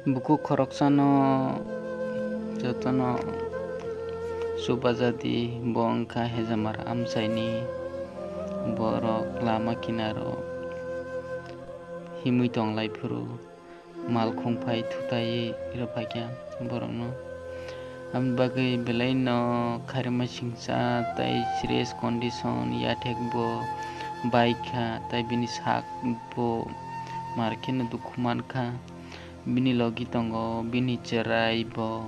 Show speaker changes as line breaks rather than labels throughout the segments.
Buku khoroksano jotono subajadi bongka hejamar amsaini borok lama kinaro himui tonglaiphuru malkhungphai thutai rophakya borokno am bagai belai no khairma singsa tai serious condition yathek bo baikha tai bini sak bo markeno dukhuman kha bini logi tongo bini cherai bo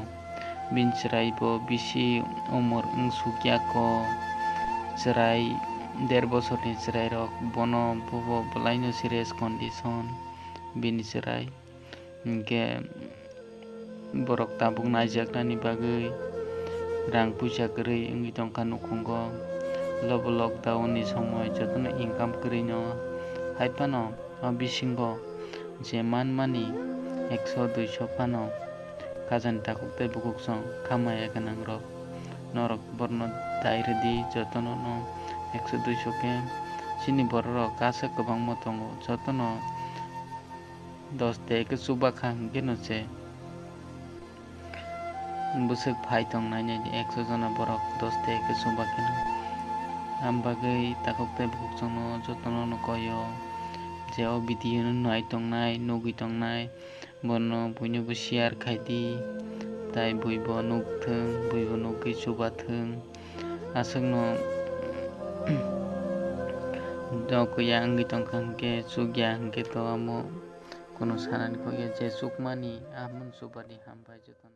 bisi umur sukya ko cherai 1.5 bosor ni cherai rok bono bobo belai no serious condition bini cherai ke borok tabuk najak ni bagai rang puja kri wngwi tongkha nukhungo lobo lockdown ni somoy jotono income kri no haipano bisingo je manmani 100-200 phano kajani takuktai bukuksong khamaya ganang rok norok borno dairedi jotono no 100-200 ke chini borok kasak kwbangma tongo jotono 10 teke chubakha hingkeno che busuk phai tongnai 100 jona borok 10 teke chubakeno ambagai takuktai bukuksong no jotono no koyo je o video no nai tongnai nugui tongnai bono buinobo share khaidi tai buibo nukthung buibo nugui chubathung aswkno kuya wngwi tongkha hingke chukya hingke to amo kono sanani je chukmani amon chubani hambai jotono।